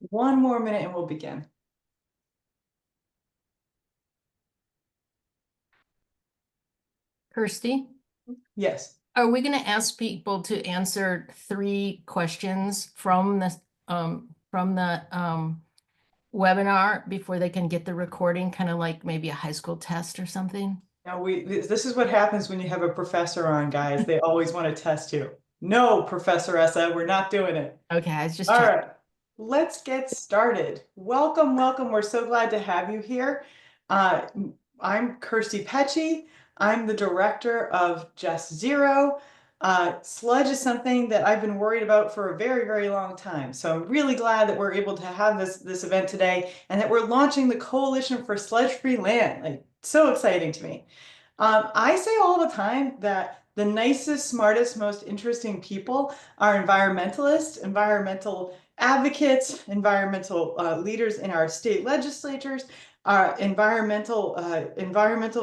One more minute and we'll begin. Kirsty, Yes. are we going to ask people to answer 3 questions from the webinar before they can get the recording, kind of like maybe a high school test or something? Now this is what happens when you have a professor on, guys. They always want to test you. No, Professor Essa, we're not doing it. Okay, I was just All checking. right, let's get started. Welcome, welcome. We're so glad to have you here. Uh, I'm Kirsty Pecci. I'm the director of Just Zero. Sludge is something that I've been worried about for a very, very long time. So I'm really glad that we're able to have this event today and that we're launching the Coalition for Sludge Free Land. Like, so exciting to me. I say all the time that the nicest, smartest, most interesting people are environmentalists, environmental advocates, environmental leaders in our state legislatures, environmental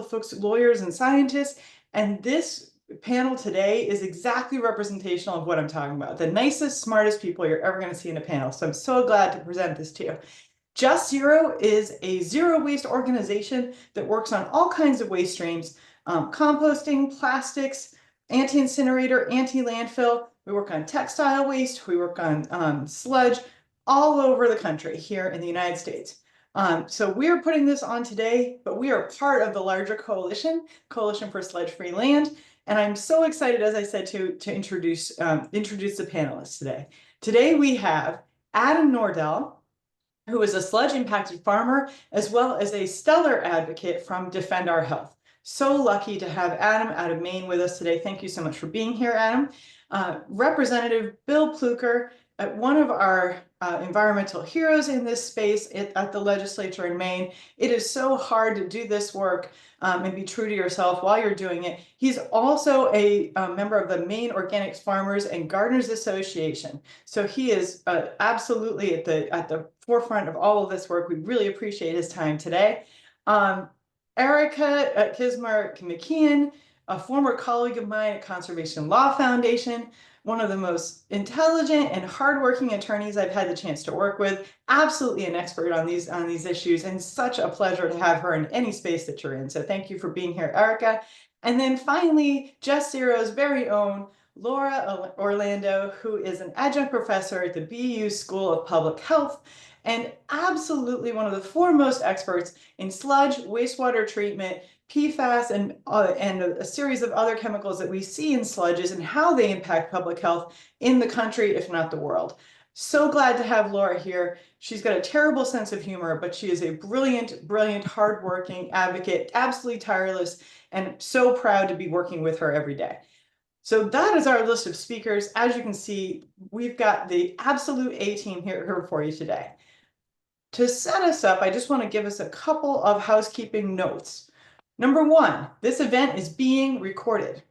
folks, lawyers and scientists. And this panel today is exactly representational of what I'm talking about. The nicest, smartest people you're ever going to see in a panel. So I'm so glad to present this to you. Just Zero is a zero waste organization that works on all kinds of waste streams, composting, plastics, anti-incinerator, anti-landfill. We work on textile waste. We work on sludge all over the country here in the United States. So we're putting this on today, but we are part of the larger coalition, Coalition for Sludge Free Land. And I'm so excited, as I said, to introduce the panelists today. Today we have Adam Nordell, who is a sludge impacted farmer, as well as a stellar advocate from Defend Our Health. So lucky to have Adam out of Maine with us today. Thank you so much for being here, Adam. Representative Bill Pluecker, one of our environmental heroes in this space at the legislature in Maine. It is so hard to do this work and be true to yourself while you're doing it. He's also a member of the Maine Organics Farmers and Gardeners Association. So he is absolutely at the forefront of all of this work. We really appreciate his time today. Erica at Kyzmir-McKeon, a former colleague of mine at Conservation Law Foundation, one of the most intelligent and hardworking attorneys I've had the chance to work with, absolutely an expert on these issues, and such a pleasure to have her in any space that you're in. So thank you for being here, Erica. And then finally, Just Zero's very own Laura Orlando, who is an adjunct professor at the BU School of Public Health and absolutely one of the foremost experts in sludge, wastewater treatment, PFAS, and a series of other chemicals that we see in sludges and how they impact public health in the country, if not the world. So glad to have Laura here. She's got a terrible sense of humor, but she is a brilliant, brilliant, hardworking advocate, absolutely tireless, and so proud to be working with her every day. So that is our list of speakers. As you can see, we've got the absolute A-team here for you today. To set us up, I just want to give us a couple of housekeeping notes. Number 1, this event is being recorded.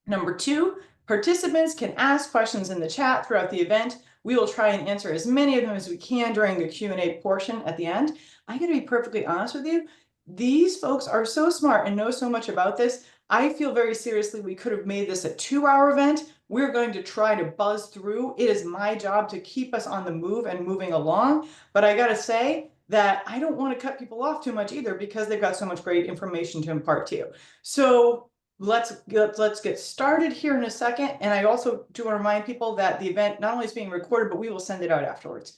Number 2, participants can ask questions in the chat throughout the event. We will try and answer as many of them as we can during the Q&A portion at the end. I'm going to be perfectly honest with you. These folks are so smart and know so much about this. I feel very seriously we could have made this a 2-hour event. We're going to try to buzz through. It is my job to keep us on the move and moving along. But I got to say that I don't want to cut people off too much either because they've got so much great information to impart to you. So let's get started here in a second. And I also do want to remind people that the event not only is being recorded, but we will send it out afterwards.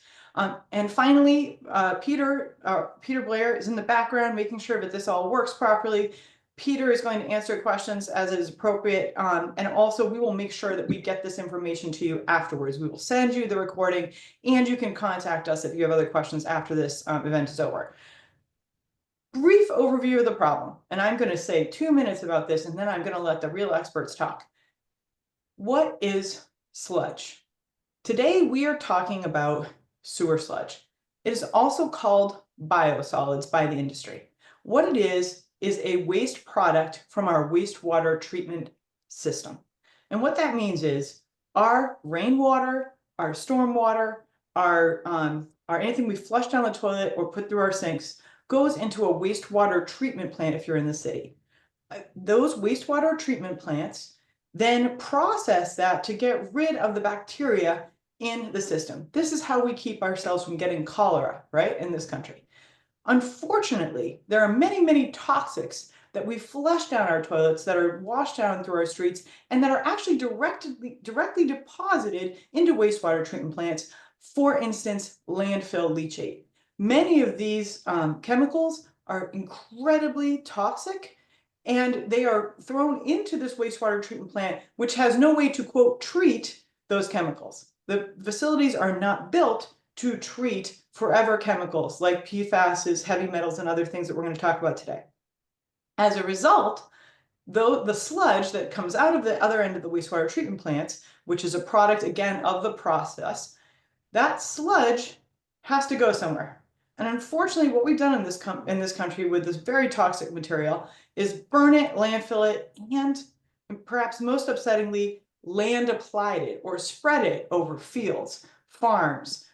And finally, Peter Blair is in the background, making sure that this all works properly. Peter is going to answer questions as it is appropriate. And also we will make sure that we get this information to you afterwards. We will send you the recording and you can contact us if you have other questions after this event is over. Brief overview of the problem. And I'm going to say 2 minutes about this and then I'm going to let the real experts talk. What is sludge? Today we are talking about sewer sludge. It is also called biosolids by the industry. What it is a waste product from our wastewater treatment system. And what that means is our rainwater, our stormwater, our anything we flush down the toilet or put through our sinks goes into a wastewater treatment plant if you're in the city. Those wastewater treatment plants then process that to get rid of the bacteria in the system. This is how we keep ourselves from getting cholera, right, in this country. Unfortunately, there are many, many toxics that we flush down our toilets, that are washed down through our streets, and that are actually directly deposited into wastewater treatment plants. For instance, landfill leachate. Many of these chemicals are incredibly toxic, and they are thrown into this wastewater treatment plant, which has no way to, quote, treat those chemicals. The facilities are not built to treat forever chemicals like PFAS, heavy metals, and other things that we're going to talk about today. As a result, though the sludge that comes out of the other end of the wastewater treatment plants, which is a product, again, of the process, that sludge has to go somewhere. And unfortunately, what we've done in this country with this very toxic material is burn it, landfill it, and perhaps most upsettingly, land applied it or spread it over fields, farms.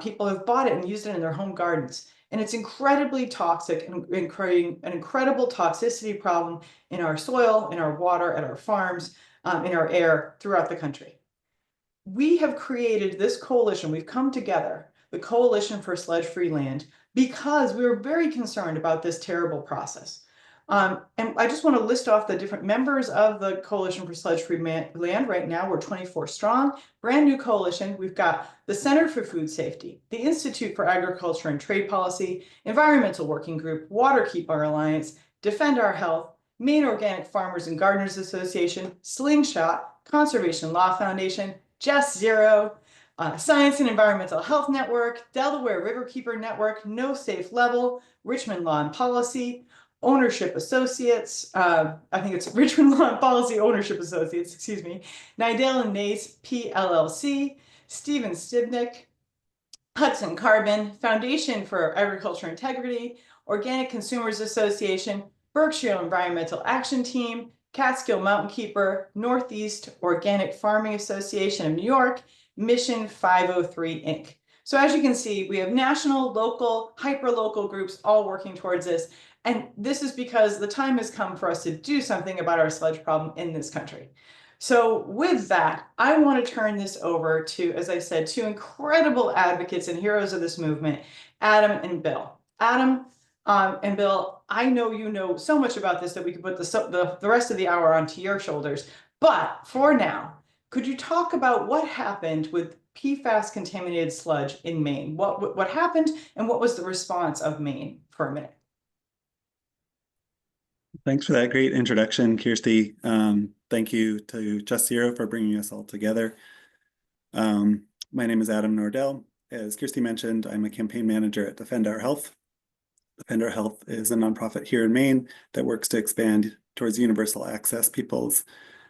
People have bought it and used it in their home gardens. And it's incredibly toxic and creating an incredible toxicity problem in our soil, in our water, at our farms, in our air throughout the country. We have created this coalition. We've come together, the Coalition for Sludge Free Land, because we were very concerned about this terrible process. And I just want to list off the different members of the Coalition for Sludge Free Land. Right now, we're 24 strong, brand new coalition. We've got the Center for Food Safety, the Institute for Agriculture and Trade Policy, Environmental Working Group, Waterkeeper Alliance, Defend Our Health, Maine Organic Farmers and Gardeners Association, Slingshot, Conservation Law Foundation, Just Zero, Science and Environmental Health Network, Delaware Riverkeeper Network, No Safe Level, Richmond Law and Policy, Ownership Associates, I think it's Richmond Law and Policy Ownership Associates, excuse me, Nordell and Nace PLLC, Stephen Stibnick, Hudson Carbon, Foundation for Agriculture Integrity, Organic Consumers Association, Berkshire Environmental Action Team, Catskill Mountain Keeper, Northeast Organic Farming Association of New York, Mission 503 Inc. So as you can see, we have national, local, hyper-local groups all working towards this. And this is because the time has come for us to do something about our sludge problem in this country. So with that, I want to turn this over to, as I said, two incredible advocates and heroes of this movement, Adam and Bill. Adam and Bill, I know you know so much about this that we could put the rest of the hour onto your shoulders. But for now, could you talk about what happened with PFAS contaminated sludge in Maine? What happened and what was the response of Maine for a minute? Thanks for that great introduction, Kirsty. Thank you to Just Zero for bringing us all together. My name is Adam Nordell. As Kirsty mentioned, I'm a campaign manager at Defend Our Health. Defend Our Health is a nonprofit here in Maine that works to expand towards universal access, people's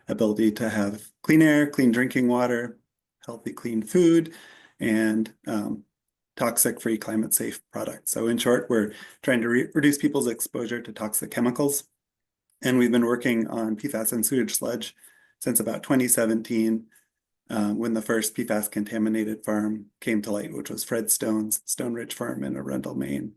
ability to have clean air, clean drinking water, healthy, clean food, and toxic-free, climate-safe products. So in short, we're trying to reduce people's exposure to toxic chemicals. And we've been working on PFAS and sewage sludge since about 2017, when the first PFAS contaminated farm came to light, which was Fred Stone's Stone Ridge Farm in Arundel, Maine.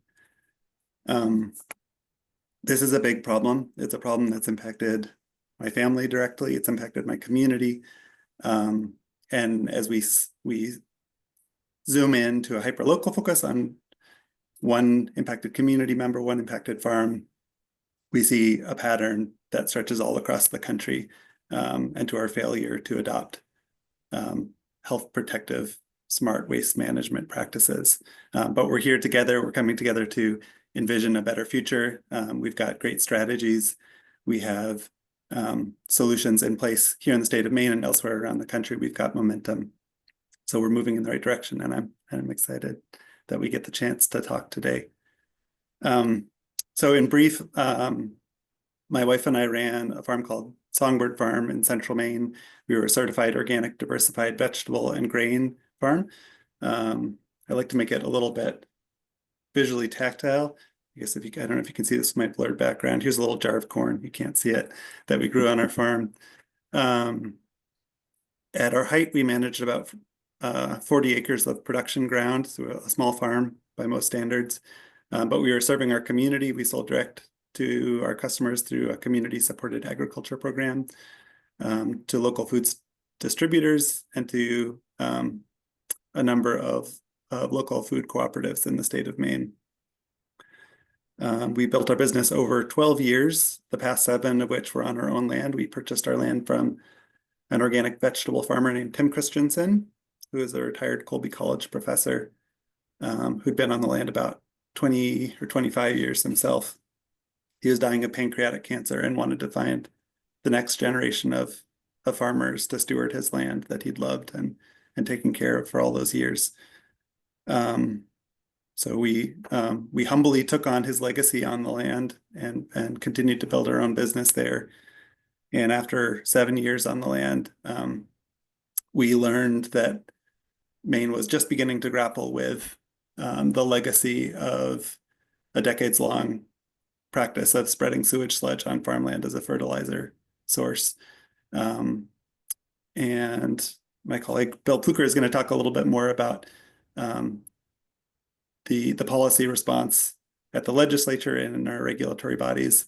This is a big problem. It's a problem that's impacted my family directly. It's impacted my community. And as we zoom in to a hyper-local focus on one impacted community member, one impacted farm, we see a pattern that stretches all across the country, and to our failure to adopt health protective, smart waste management practices. But we're here together. We're coming together to envision a better future. We've got great strategies. We have solutions in place here in the state of Maine and elsewhere around the country. We've got momentum. So we're moving in the right direction, and I'm excited that we get the chance to talk today. So in brief, my wife and I ran a farm called Songbird Farm in central Maine. We were a certified organic diversified vegetable and grain farm. I like to make it a little bit visually tactile. I guess I don't know if you can see this with my blurred background. Here's a little jar of corn. You can't see it, that we grew on our farm. At our height, we managed about 40 acres of production ground, so a small farm by most standards. But we were serving our community. We sold direct to our customers through a community-supported agriculture program, to local foods distributors, and to a number of local food cooperatives in the state of Maine. We built our business over 12 years, the past 7 of which were on our own land. We purchased our land from an organic vegetable farmer named Tim Christensen, who is a retired Colby College professor, who'd been on the land about 20 or 25 years himself. He was dying of pancreatic cancer and wanted to find the next generation of farmers to steward his land that he'd loved and taken care of for all those years. So we humbly took on his legacy on the land and continued to build our own business there. And after 7 years on the land, we learned that Maine was just beginning to grapple with the legacy of a decades-long practice of spreading sewage sludge on farmland as a fertilizer source. And my colleague Bill Pluecker is going to talk a little bit more about the policy response at the legislature and in our regulatory bodies.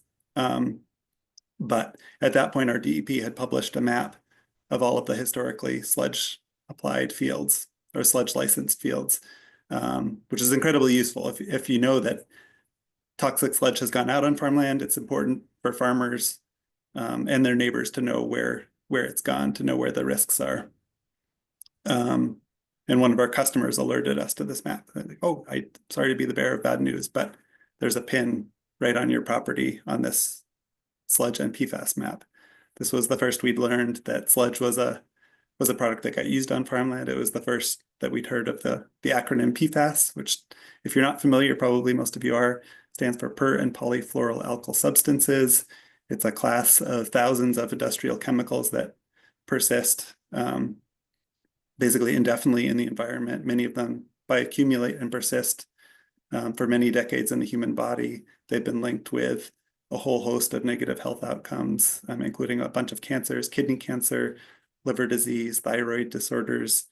But at that point, our DEP had published a map of all of the historically sludge applied fields or sludge licensed fields, which is incredibly useful. If you know that toxic sludge has gone out on farmland, it's important for farmers and their neighbors to know where it's gone, to know where the risks are. And one of our customers alerted us to this map. Like, oh, I'm sorry to be the bearer of bad news, but there's a pin right on your property on this sludge and PFAS map. This was the first we'd learned that sludge was a product that got used on farmland. It was the first that we'd heard of the acronym PFAS, which, if you're not familiar, probably most of you are, stands for per and polyfluoroalkyl substances. It's a class of thousands of industrial chemicals that persist basically indefinitely in the environment. Many of them bioaccumulate and persist for many decades in the human body. They've been linked with a whole host of negative health outcomes, including a bunch of cancers, kidney cancer, liver disease, thyroid disorders,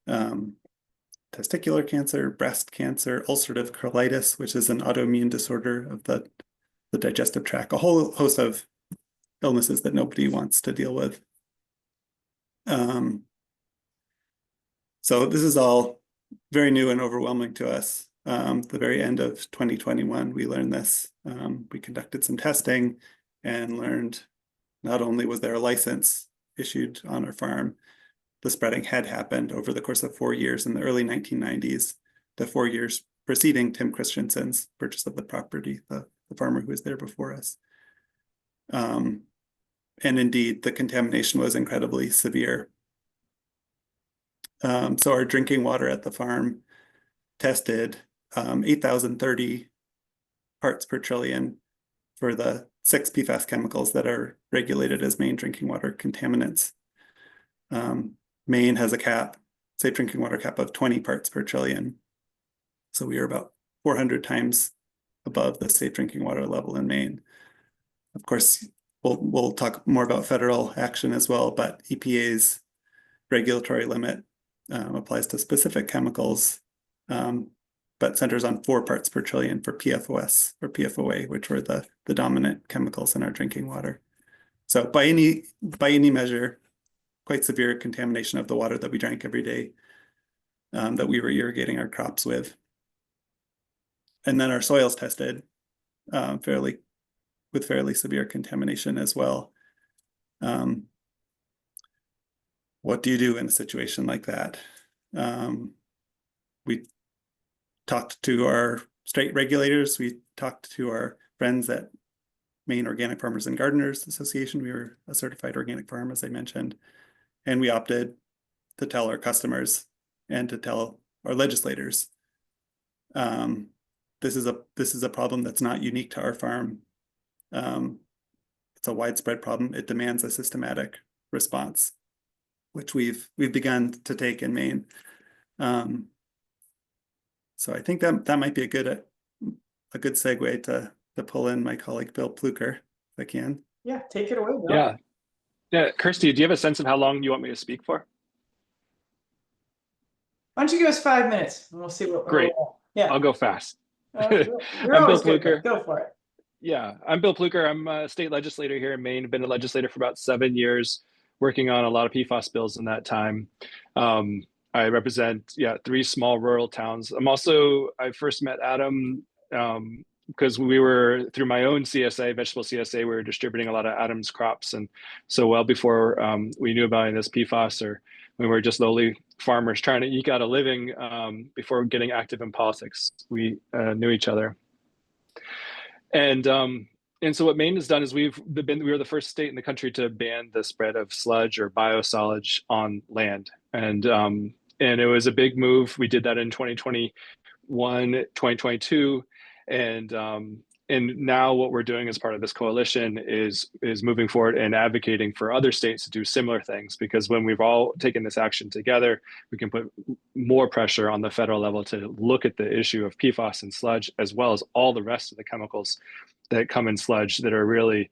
testicular cancer, breast cancer, ulcerative colitis, which is an autoimmune disorder of the digestive tract, a whole host of illnesses that nobody wants to deal with. So this is all very new and overwhelming to us. The very end of 2021, we learned this. We conducted some testing and learned not only was there a license issued on our farm, the spreading had happened over the course of 4 years in the early 1990s, the 4 years preceding Tim Christensen's purchase of the property, the farmer who was there before us. And indeed, the contamination was incredibly severe. So our drinking water at the farm tested 8,030 parts per trillion for the 6 PFAS chemicals that are regulated as Maine drinking water contaminants. Maine has a cap, safe drinking water cap of 20 parts per trillion. So we are about 400 times above the safe drinking water level in Maine. Of course, we'll talk more about federal action as well, but EPA's regulatory limit applies to specific chemicals, but centers on 4 parts per trillion for PFOS or PFOA, which were the dominant chemicals in our drinking water. So by any measure, quite severe contamination of the water that we drank every day, that we were irrigating our crops with. And then our soils tested with fairly severe contamination as well. What do you do in a situation like that? We talked to our state regulators. We talked to our friends at Maine Organic Farmers and Gardeners Association. We were a certified organic farm, as I mentioned, and we opted to tell our customers and to tell our legislators. This is a problem that's not unique to our farm. It's a widespread problem. It demands a systematic response, which we've begun to take in Maine. So I think that might be a good segue to pull in my colleague Bill Pluecker, if I can. Yeah, take it away, Bill. Yeah, Kirsty, do you have a sense of how long you want me to speak for? Why don't you give us 5 minutes and we'll see what. Great. Yeah, I'll go fast. you're I'm always Bill good. Pluecker. Go for it. Yeah, I'm Bill Pluecker. I'm a state legislator here in Maine. I've been a legislator for about 7 years, working on a lot of PFAS bills in that time. I'm I represent, 3 small rural towns. I first met Adam because we were, through my own CSA, vegetable CSA, we were distributing a lot of Adam's crops. And so well before we knew about this PFAS, or when we were just lowly farmers trying to eke out a living before getting active in politics, we knew each other. And so what Maine has done is we were the first state in the country to ban the spread of sludge or biosolids on land. And it was a big move. We did that in 2021, 2022. And now what we're doing as part of this coalition is moving forward and advocating for other states to do similar things, because when we've all taken this action together, we can put more pressure on the federal level to look at the issue of PFAS and sludge, as well as all the rest of the chemicals that come in sludge that are really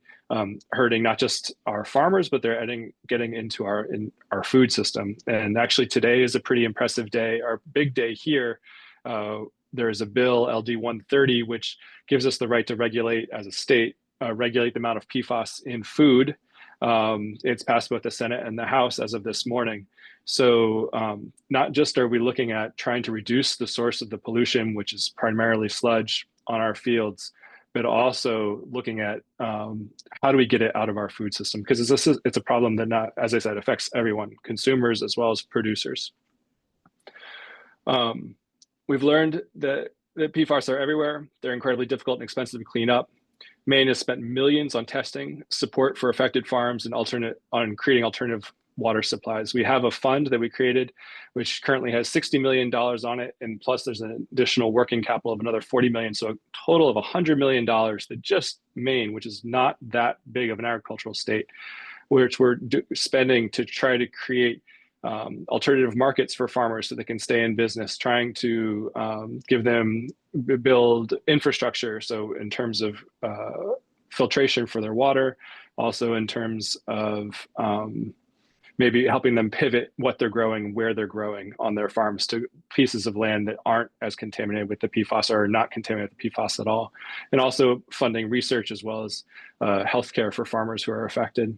hurting not just our farmers, but they're getting into our food system. And actually today is a pretty impressive day, our big day here. There is a bill, LD 130, which gives us the right to regulate as a state, regulate the amount of PFAS in food. It's passed both the Senate and the House as of this morning. So not just are we looking at trying to reduce the source of the pollution, which is primarily sludge on our fields, but also looking at how do we get it out of our food system? Because it's a problem that, as I said, affects everyone, consumers as well as producers. We've learned that PFAS are everywhere. They're incredibly difficult and expensive to clean up. Maine has spent millions on testing, support for affected farms, and on creating alternative water supplies. We have a fund that we created, which currently has $60 million on it. And plus there's an additional working capital of another 40 million. So a total of $100 million that just Maine, which is not that big of an agricultural state, which we're spending to try to create alternative markets for farmers so they can stay in business, trying to build infrastructure. So in terms of filtration for their water, also in terms of maybe helping them pivot what they're growing, where they're growing on their farms to pieces of land that aren't as contaminated with the PFAS or not contaminated with the PFAS at all. And also funding research as well as healthcare for farmers who are affected.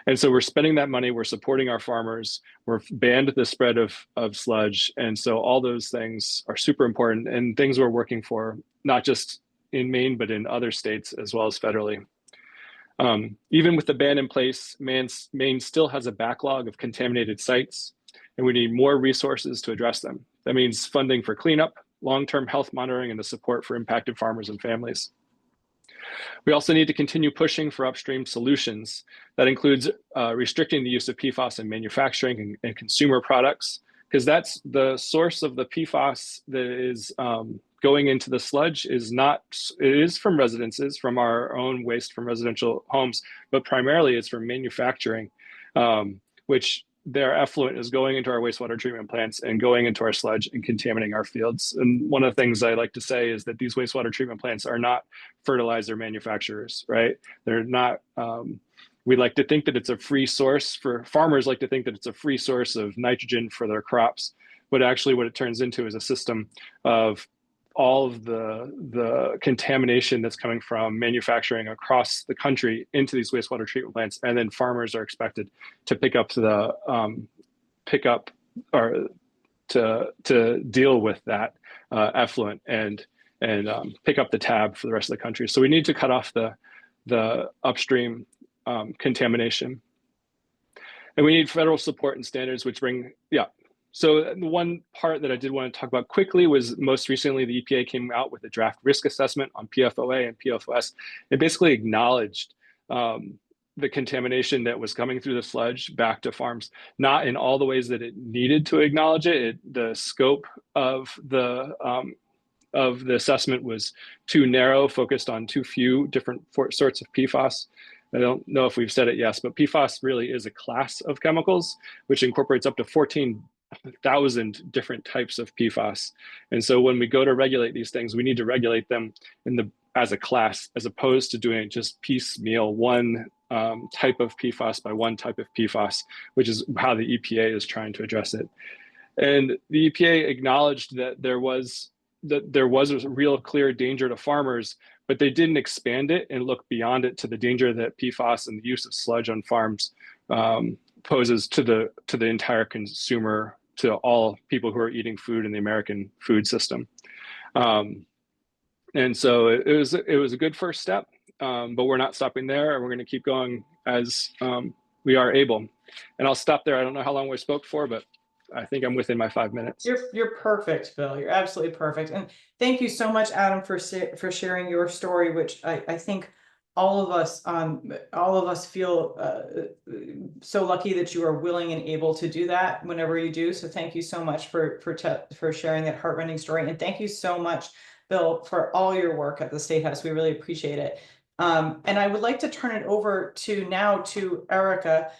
And so we're spending that money, we're supporting our farmers, we're banned the spread of sludge. And so all those things are super important and things we're working for, not just in Maine, but in other states as well as federally. Even with the ban in place, Maine still has a backlog of contaminated sites, and we need more resources to address them. That means funding for cleanup, long-term health monitoring, and the support for impacted farmers and families. We also need to continue pushing for upstream solutions. That includes restricting the use of PFAS in manufacturing and consumer products, because that's the source of the PFAS that is going into the sludge. It is from residences, from our own waste from residential homes, but primarily it's from manufacturing, which their effluent is going into our wastewater treatment plants and going into our sludge and contaminating our fields. And one of the things I like to say is that these wastewater treatment plants are not fertilizer manufacturers, right? They're not, we like to think that it's a free source for farmers, like to think that it's a free source of nitrogen for their crops. But actually what it turns into is a system of all of the contamination that's coming from manufacturing across the country into these wastewater treatment plants, and then farmers are expected to pick up to deal with that effluent and pick up the tab for the rest of the country. So we need to cut off the upstream contamination, and we need federal support and standards which bring So the one part that I did want to talk about quickly was most recently the EPA came out with a draft risk assessment on PFOA and PFOS. It basically acknowledged the contamination that was coming through the sludge back to farms, not in all the ways that it needed to acknowledge it. The scope of the assessment was too narrow, focused on too few different sorts of PFAS. I don't know if we've said it yet, but PFAS really is a class of chemicals which incorporates up to 14,000 different types of PFAS. And so when we go to regulate these things, we need to regulate them as a class, as opposed to doing just piecemeal one type of PFAS by one type of PFAS, which is how the EPA is trying to address it. And the EPA acknowledged that there was a real clear danger to farmers, but they didn't expand it and look beyond it to the danger that PFAS and the use of sludge on farms poses to the entire consumer to all people who are eating food in the American food system. And so it was a good first step, but we're not stopping there, and we're going to keep going as we are able. And I'll stop there. I don't know how long we spoke for, but I think I'm within my 5 minutes. You're perfect, Bill. You're absolutely perfect. And thank you so much, Adam, for sharing your story, which I think all of us feel so lucky that you are willing and able to do that whenever you do. So thank you so much for sharing that heartrending story. And thank you so much, Bill, for all your work at the State House. We really appreciate it. And I would like to turn it over to Erica.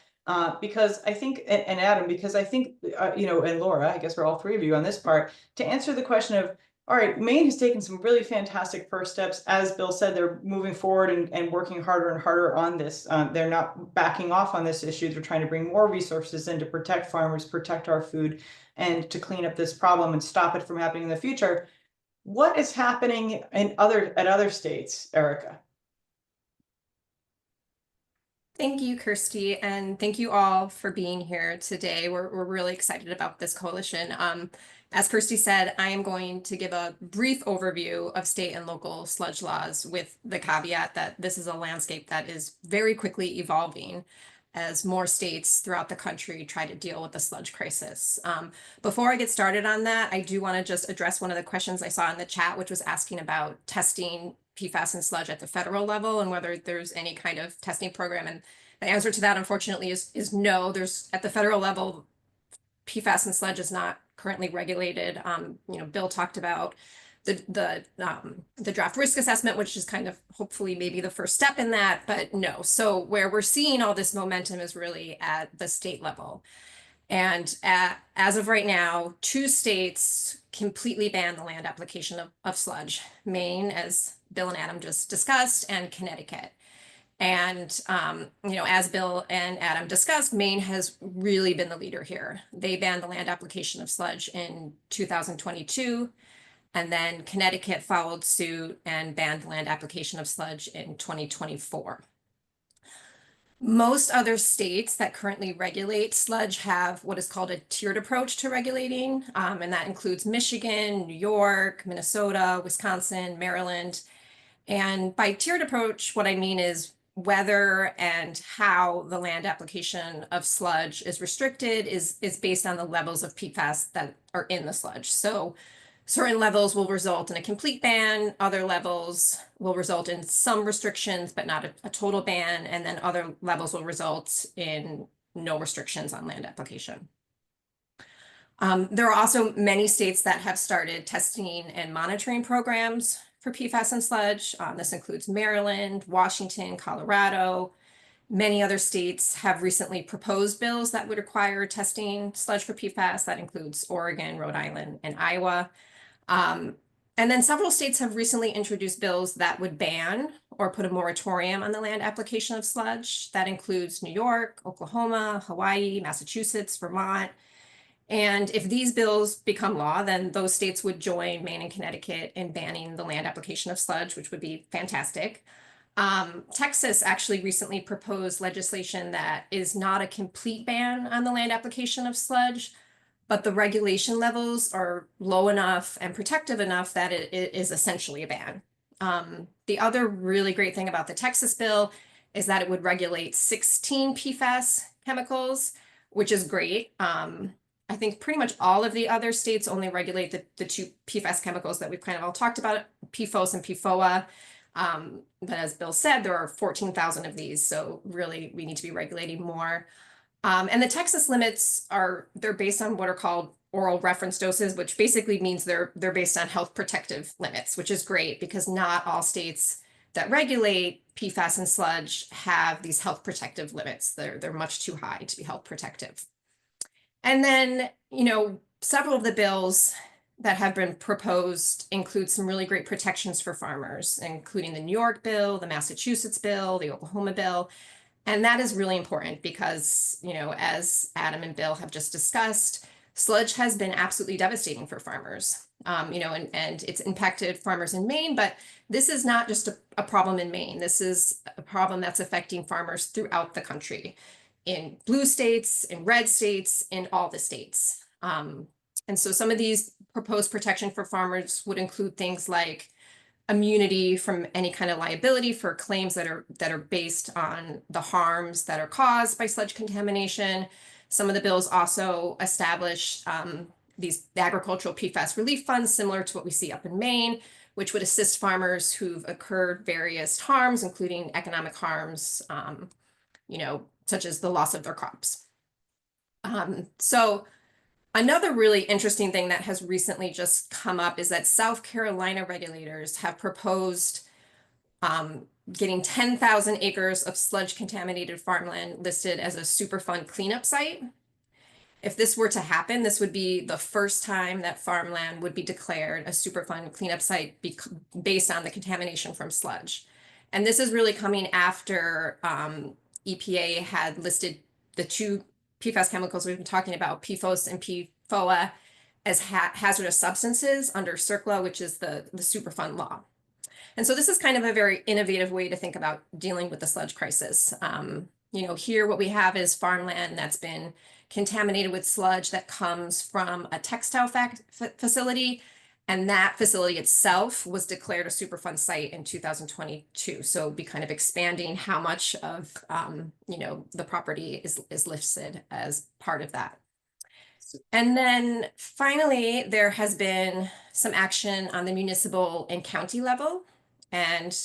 Because I think, and Adam, because I think, and Laura, I guess we're all three of you on this part, to answer the question of, all right, Maine has taken some really fantastic first steps. As Bill said, they're moving forward and working harder and harder on this. They're not backing off on this issue. They're trying to bring more resources in to protect farmers, protect our food, and to clean up this problem and stop it from happening in the future. What is happening at other states, Erica? Thank you, Kirsty, and thank you all for being here today. We're really excited about this coalition. As Kirsty said, I am going to give a brief overview of state and local sludge laws with the caveat that this is a landscape that is very quickly evolving as more states throughout the country try to deal with the sludge crisis. Before I get started on that, I do want to just address one of the questions I saw in the chat, which was asking about testing PFAS and sludge at the federal level and whether there's any kind of testing program. And the answer to that, unfortunately, is no. There's at the federal level, PFAS and sludge is not currently regulated. Bill talked about the draft risk assessment, which is kind of hopefully maybe the first step in that, but no. So where we're seeing all this momentum is really at the state level. And as of right now, 2 states completely ban the land application of sludge: Maine, as Bill and Adam just discussed, and Connecticut. And, as Bill and Adam discussed, Maine has really been the leader here. They banned the land application of sludge in 2022, and then Connecticut followed suit and banned the land application of sludge in 2024. Most other states that currently regulate sludge have what is called a tiered approach to regulating, and that includes Michigan, New York, Minnesota, Wisconsin, Maryland. And by tiered approach, what I mean is whether and how the land application of sludge is restricted is based on the levels of PFAS that are in the sludge. So certain levels will result in a complete ban, other levels will result in some restrictions, but not a total ban, and then other levels will result in no restrictions on land application. There are also many states that have started testing and monitoring programs for PFAS and sludge. This includes Maryland, Washington, Colorado. Many other states have recently proposed bills that would require testing sludge for PFAS. That includes Oregon, Rhode Island, and Iowa. And then several states have recently introduced bills that would ban or put a moratorium on the land application of sludge. That includes New York, Oklahoma, Hawaii, Massachusetts, Vermont. And if these bills become law, then those states would join Maine and Connecticut in banning the land application of sludge, which would be fantastic. Texas actually recently proposed legislation that is not a complete ban on the land application of sludge, but the regulation levels are low enough and protective enough that it is essentially a ban. The other really great thing about the Texas bill is that it would regulate 16 PFAS chemicals, which is great. I think pretty much all of the other states only regulate the 2 PFAS chemicals that we've kind of all talked about, PFOS and PFOA. But as Bill said, there are 14,000 of these, so really we need to be regulating more. And the Texas limits they're based on what are called oral reference doses, which basically means they're based on health protective limits, which is great because not all states that regulate PFAS and sludge have these health protective limits. They're much too high to be health protective. And then, several of the bills that have been proposed include some really great protections for farmers, including the New York bill, the Massachusetts bill, the Oklahoma bill. And that is really important because, as Adam and Bill have just discussed, sludge has been absolutely devastating for farmers, and it's impacted farmers in Maine, but this is not just a problem in Maine. This is a problem that's affecting farmers throughout the country, in blue states, in red states, in all the states. And so some of these proposed protection for farmers would include things like immunity from any kind of liability for claims that are based on the harms that are caused by sludge contamination. Some of the bills also establish these agricultural PFAS relief funds, similar to what we see up in Maine, which would assist farmers who've incurred various harms, including economic harms, such as the loss of their crops. So another really interesting thing that has recently just come up is that South Carolina regulators have proposed getting 10,000 acres of sludge contaminated farmland listed as a Superfund cleanup site. If this were to happen, this would be the first time that farmland would be declared a Superfund cleanup site based on the contamination from sludge. And this is really coming after EPA had listed the two PFAS chemicals we've been talking about, PFOS and PFOA, as hazardous substances under CERCLA, which is the Superfund law. And so this is kind of a very innovative way to think about dealing with the sludge crisis. Here what we have is farmland that's been contaminated with sludge that comes from a textile facility, and that facility itself was declared a Superfund site in 2022. So be kind of expanding how much of the property is listed as part of that. And then finally, there has been some action on the municipal and county level. And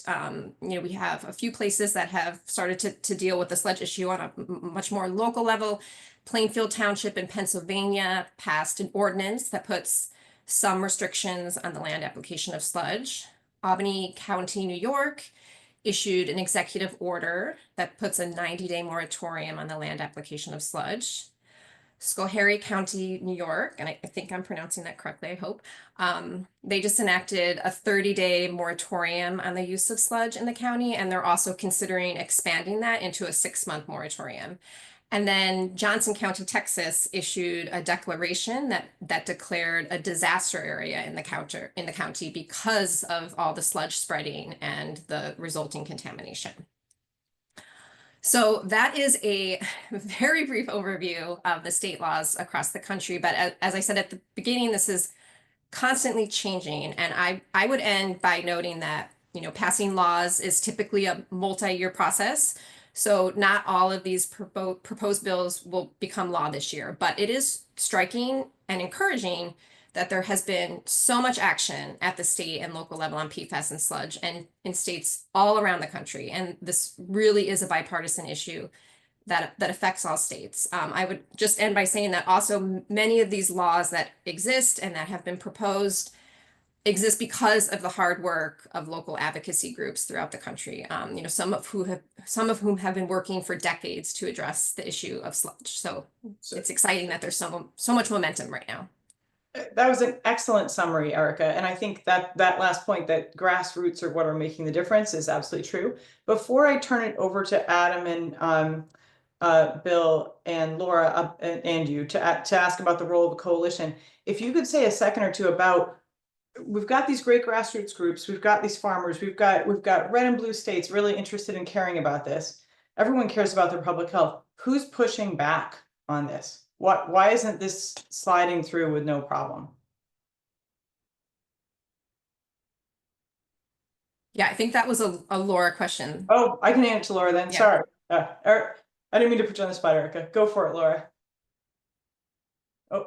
we have a few places that have started to deal with the sludge issue on a much more local level. Plainfield Township in Pennsylvania passed an ordinance that puts some restrictions on the land application of sludge. Albany County, New York issued an executive order that puts a 90-day moratorium on the land application of sludge. Schoharie County, New York, and I think I'm pronouncing that correctly, I hope. They just enacted a 30-day moratorium on the use of sludge in the county, and they're also considering expanding that into a 6-month moratorium. And then Johnson County, Texas issued a declaration that declared a disaster area in the county because of all the sludge spreading and the resulting contamination. So that is a very brief overview of the state laws across the country. But as I said at the beginning, this is constantly changing. And I would end by noting that, passing laws is typically a multi-year process. So not all of these proposed bills will become law this year, but it is striking and encouraging that there has been so much action at the state and local level on PFAS and sludge and in states all around the country. And this really is a bipartisan issue that affects all states. I would just end by saying that also many of these laws that exist and that have been proposed exist because of the hard work of local advocacy groups throughout the country. Some of whom have been working for decades to address the issue of sludge. So it's exciting that there's so much momentum right now. That was an excellent summary, Erica. And I think that last point, that grassroots are what are making the difference, is absolutely true. Before I turn it over to Adam and Bill and Laura and you to ask about the role of the coalition, if you could say a second or two about, we've got these great grassroots groups, we've got these farmers, we've got red and blue states really interested in caring about this. Everyone cares about their public health. Who's pushing back on this? Why isn't this sliding through with no problem? Yeah, I think that was a Laura question. Oh, I can hand it to Laura then. Yeah. Sorry. I didn't mean to put you on the spot, Erica. Go for it, Laura. Oh.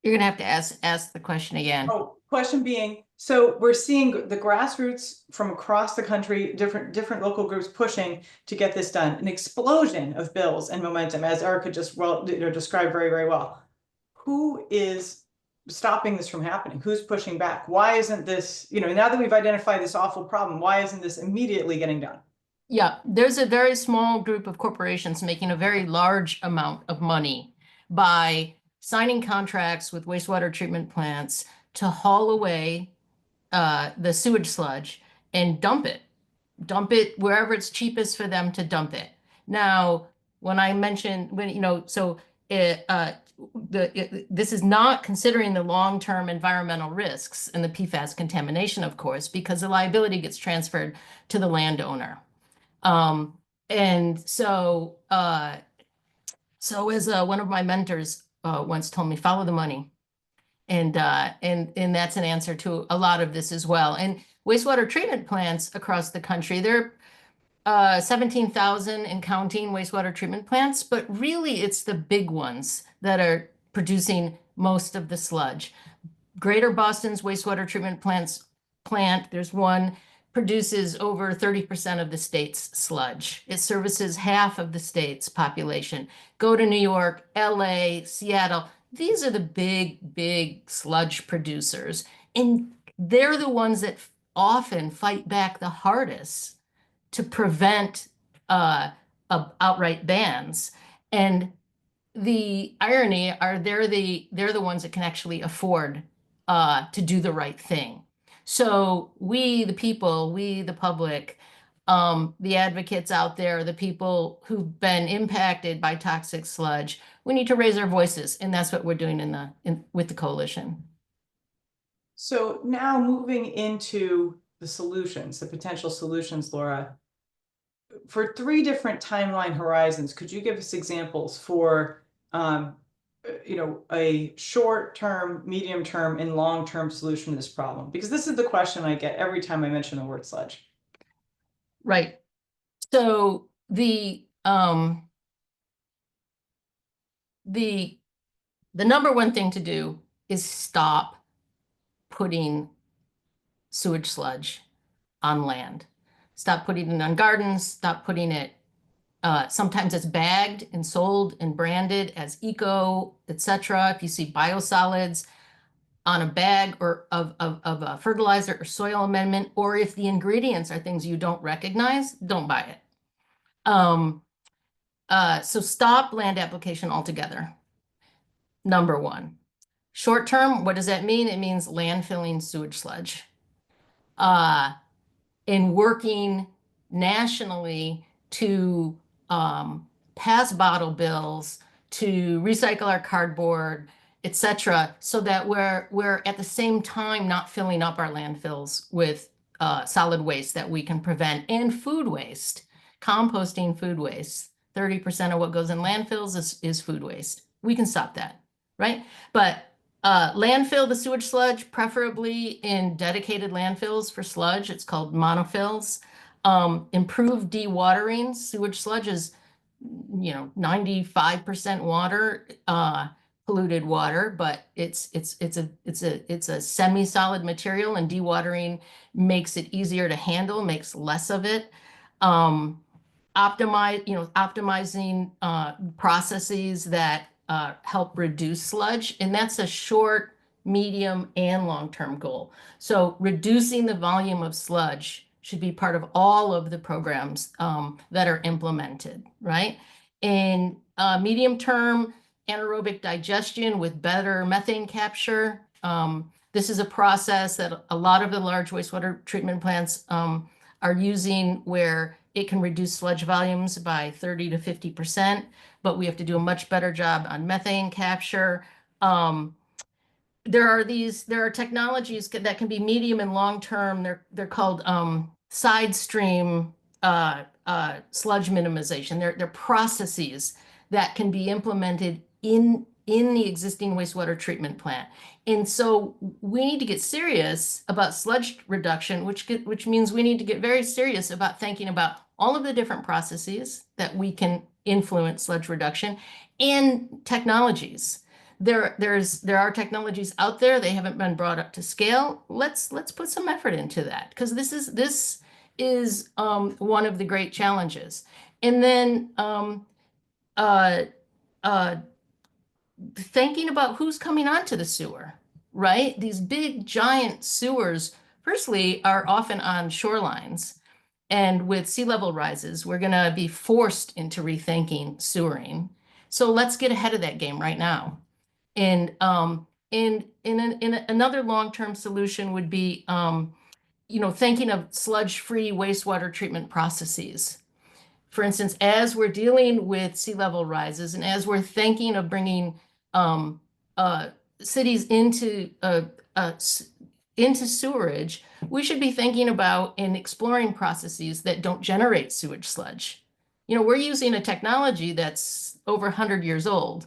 You're gonna have to ask the question again. Oh, question being, so we're seeing the grassroots from across the country, different local groups pushing to get this done, an explosion of bills and momentum, as Erica just described very, very well. Who is stopping this from happening? Who's pushing back? Why isn't this, now that we've identified this awful problem, why isn't this immediately getting done? Yeah, there's a very small group of corporations making a very large amount of money by signing contracts with wastewater treatment plants to haul away the sewage sludge and dump it wherever it's cheapest for them to dump it. Now, when I mentioned, this is not considering the long-term environmental risks and the PFAS contamination, of course, because the liability gets transferred to the landowner. So as one of my mentors once told me, follow the money. And that's an answer to a lot of this as well. And wastewater treatment plants across the country, there are 17,000 and counting wastewater treatment plants, but really it's the big ones that are producing most of the sludge. Greater Boston's wastewater treatment plant, there's one, produces over 30% of the state's sludge. It services half of the state's population. Go to New York, LA, Seattle. These are the big sludge producers. And they're the ones that often fight back the hardest to prevent outright bans. And the irony are they're the ones that can actually afford to do the right thing. So we, the people, we, the public, the advocates out there, the people who've been impacted by toxic sludge, we need to raise our voices, and that's what we're doing with the coalition. So now moving into the solutions, the potential solutions, Laura, for 3 different timeline horizons, could you give us examples for a short-term, medium-term, and long-term solution to this problem? Because this is the question I get every time I mention the word sludge. Right. So the number one thing to do is stop putting sewage sludge on land. Stop putting it on gardens, stop putting it, sometimes it's bagged and sold and branded as eco, etc. If you see biosolids on a bag or of a fertilizer or soil amendment, or if the ingredients are things you don't recognize, don't buy it. So stop land application altogether. Number one. Short term, what does that mean? It means landfilling sewage sludge. In working nationally to pass bottle bills, to recycle our cardboard, etc., so that we're at the same time not filling up our landfills with solid waste that we can prevent, and food waste, composting food waste. 30% of what goes in landfills is food waste. We can stop that, right? But landfill the sewage sludge, preferably in dedicated landfills for sludge. It's called monofills. Improve dewatering. Sewage sludge is, 95% water, polluted water, but it's a semi-solid material, and dewatering makes it easier to handle, makes less of it. Optimizing processes that help reduce sludge, and that's a short, medium, and long-term goal. So reducing the volume of sludge should be part of all of the programs that are implemented, right? In medium term, anaerobic digestion with better methane capture. This is a process that a lot of the large wastewater treatment plants are using, where it can reduce sludge volumes by 30 to 50%, but we have to do a much better job on methane capture. There are technologies that can be medium and long term. They're called side stream sludge minimization. They're processes that can be implemented in the existing wastewater treatment plant. And so we need to get serious about sludge reduction, which means we need to get very serious about thinking about all of the different processes that we can influence sludge reduction, and technologies. There are technologies out there. They haven't been brought up to scale. Let's put some effort into that, because this is one of the great challenges. And then thinking about who's coming onto the sewer, right? These big giant sewers, firstly, are often on shorelines. And with sea level rises, we're going to be forced into rethinking sewering. So let's get ahead of that game right now. And in another long-term solution would be, thinking of sludge-free wastewater treatment processes. For instance, as we're dealing with sea level rises, and as we're thinking of bringing cities into sewerage, we should be thinking about and exploring processes that don't generate sewage sludge. We're using a technology that's over 100 years old.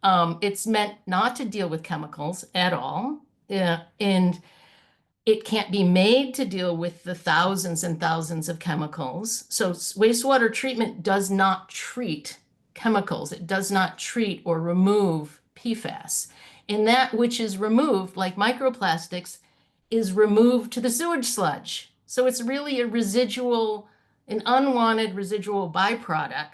It's meant not to deal with chemicals at all. And it can't be made to deal with the thousands and thousands of chemicals. So wastewater treatment does not treat chemicals. It does not treat or remove PFAS. And that which is removed, like microplastics, is removed to the sewage sludge. So it's really a residual, an unwanted residual byproduct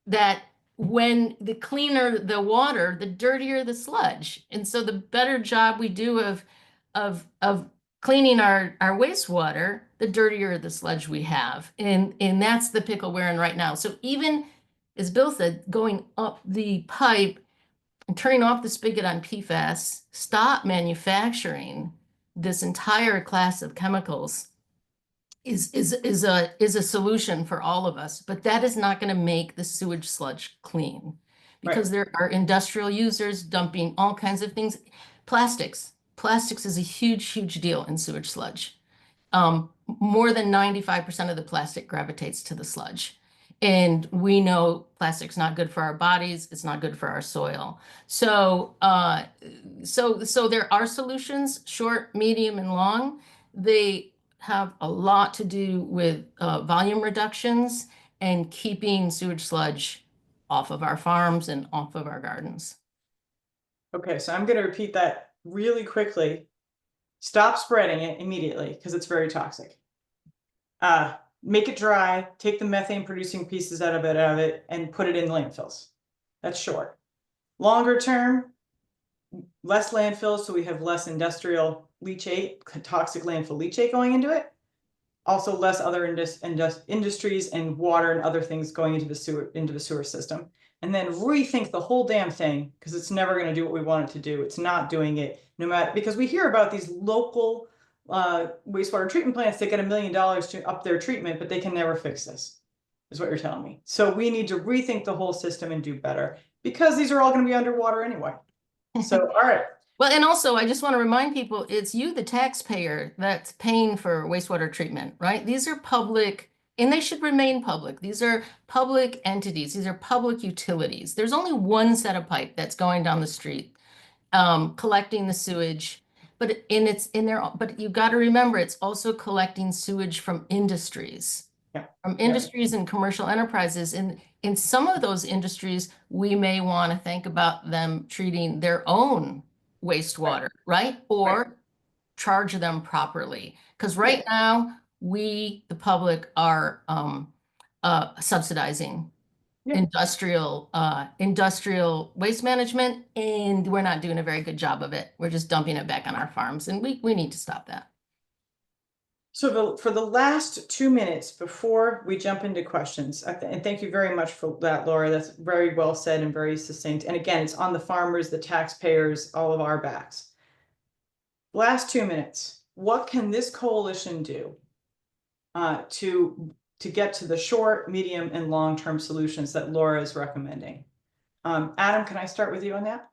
that when the cleaner the water, the dirtier the sludge. And so the better job we do of cleaning our wastewater, the dirtier the sludge we have. And that's the pickle we're in right now. So even, as Bill said, going up the pipe and turning off the spigot on PFAS, stop manufacturing this entire class of chemicals is a solution for all of us, but that is not going to make the sewage sludge clean because there are industrial users dumping all kinds of things. Plastics is a huge deal in sewage sludge. More than 95% of the plastic gravitates to the sludge. And we know plastic's not good for our bodies. It's not good for our soil. So there are solutions, short, medium, and long. They have a lot to do with volume reductions and keeping sewage sludge off of our farms and off of our gardens. Okay, so I'm going to repeat that really quickly. Stop spreading it immediately because it's very toxic. Make it dry, take the methane producing pieces out of it and put it in landfills. That's short. Longer term, less landfills so we have less industrial leachate, toxic landfill leachate going into it. Also less other industries and water and other things going into the sewer system. And then rethink the whole damn thing because it's never going to do what we want it to do. It's not doing it no matter, because we hear about these local wastewater treatment plants that get $1 million to up their treatment, but they can never fix this, is what you're telling me. So we need to rethink the whole system and do better because these are all going to be underwater anyway. So, all right. Well, and also I just want to remind people, it's you, the taxpayer, that's paying for wastewater treatment, right? These are public, and they should remain public. These are public entities. These are public utilities. There's only one set of pipe that's going down the street, collecting the sewage. But it's in there. But you got to remember, it's also collecting sewage from industries, from industries and commercial enterprises. And in some of those industries, we may want to think about them treating their own wastewater, right? Or charge them properly. Because right now, we, the public, are subsidizing industrial waste management, and we're not doing a very good job of it. We're just dumping it back on our farms, and we need to stop that. So for the last 2 minutes before we jump into questions, and thank you very much for that, Laura. That's very well said and very succinct. And again, it's on the farmers, the taxpayers, all of our backs. Last 2 minutes, what can this coalition do to get to the short, medium, and long-term solutions that Laura is recommending? Adam, can I start with you on that?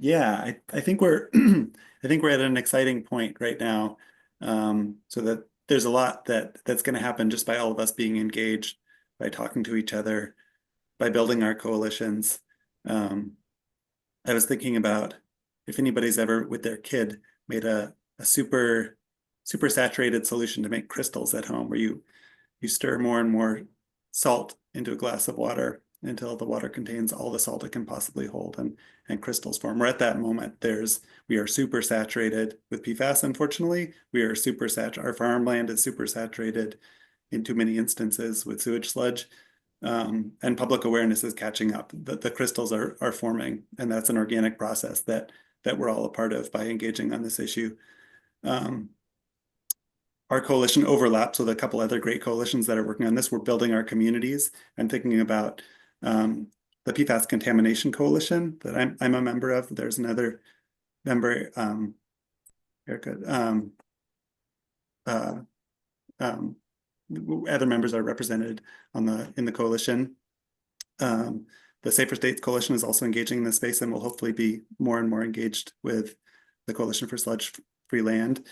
Yeah, I think we're I think we're at an exciting point right now. So that there's a lot that's going to happen just by all of us being engaged, by talking to each other, by building our coalitions. I was thinking about if anybody's ever with their kid made a super saturated solution to make crystals at home, where you stir more and more salt into a glass of water until the water contains all the salt it can possibly hold, and crystals form. We're at that moment. We are super saturated with PFAS, unfortunately. Our farmland is super saturated in too many instances with sewage sludge. And public awareness is catching up. The crystals are forming, and that's an organic process that we're all a part of by engaging on this issue. Our coalition overlaps with a couple other great coalitions that are working on this. We're building our communities and thinking about the PFAS Contamination Coalition that I'm a member of. There's another member, Erica. Other members are represented in the coalition. The Safer States Coalition is also engaging in this space and will hopefully be more and more engaged with the Coalition for Sludge Free Land.